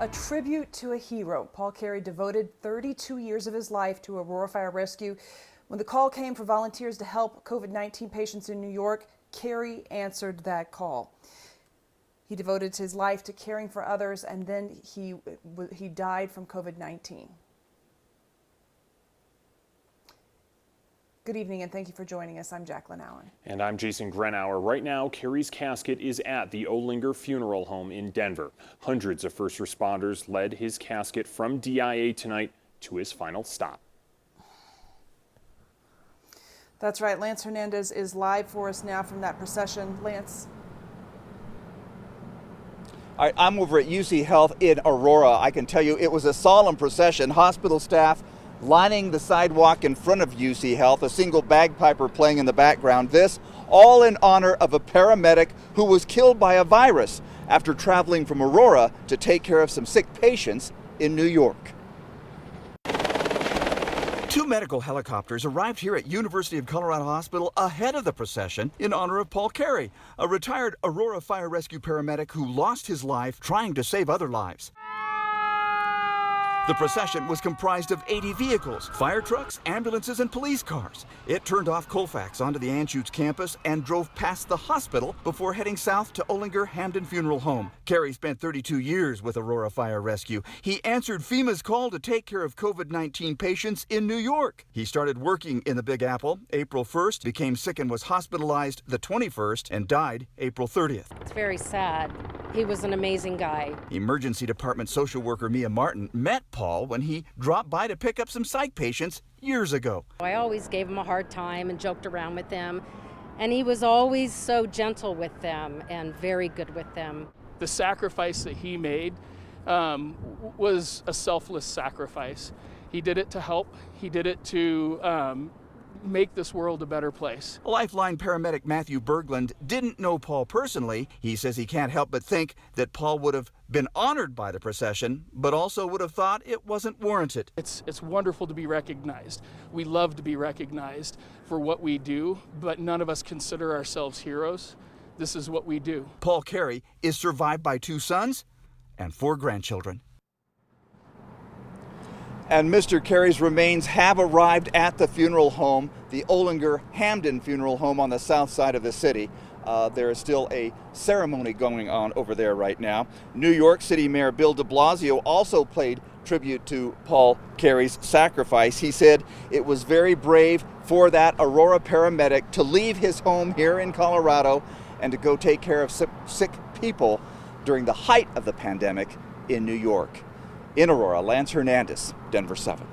A tribute to a hero. Paul Cary devoted 32 years of his life to Aurora Fire Rescue. When the call came for volunteers to help COVID-19 patients in New York, Cary answered that call. He devoted his life to caring for others, and then he died from COVID-19. Good evening, and thank you for joining us. I'm Jacqueline Allen. And I'm Jason Grenauer. Right now, Cary's casket is at the Olinger Funeral Home in Denver. Hundreds of first responders led his casket from DIA tonight to his final stop. That's right. Lance Hernandez is live for us now from that procession. Lance. I'm over at UC Health in Aurora. I can tell you it was a solemn procession. Hospital staff lining the sidewalk in front of UC Health, a single bagpiper playing in the background. This all in honor of a paramedic who was killed by a virus after traveling from Aurora to take care of some sick patients in New York. Two medical helicopters arrived here at University of Colorado Hospital ahead of the procession in honor of Paul Cary, a retired Aurora Fire Rescue paramedic who lost his life trying to save other lives. The procession was comprised of 80 vehicles, fire trucks, ambulances, and police cars. It turned off Colfax onto the Anschutz campus and drove past the hospital before heading south to Olinger Hamden Funeral Home. Cary spent 32 years with Aurora Fire Rescue. He answered FEMA's call to take care of COVID-19 patients in New York. He started working in the Big Apple April 1st, became sick and was hospitalized the 21st, and died April 30th. It's very sad. He was an amazing guy. Emergency Department social worker Mia Martin met Paul when he dropped by to pick up some psych patients years ago. I always gave him a hard time and joked around with them, and he was always so gentle with them and very good with them. The sacrifice that he made was a selfless sacrifice. He did it to help. He did it to make this world a better place. Lifeline paramedic Matthew Bergland didn't know Paul personally. He says he can't help but think that Paul would have been honored by the procession, but also would have thought it wasn't warranted. It's wonderful to be recognized. We love to be recognized for what we do, but none of us consider ourselves heroes. This is what we do. Paul Cary is survived by 2 sons and 4 grandchildren. And Mr. Cary's remains have arrived at the funeral home, the Olinger Hamden Funeral Home on the south side of the city. There is still a ceremony going on over there right now. New York City Mayor Bill de Blasio also paid tribute to Paul Cary's sacrifice. He said it was very brave for that Aurora paramedic to leave his home here in Colorado and to go take care of sick people during the height of the pandemic in New York. In Aurora, Lance Hernandez, Denver 7.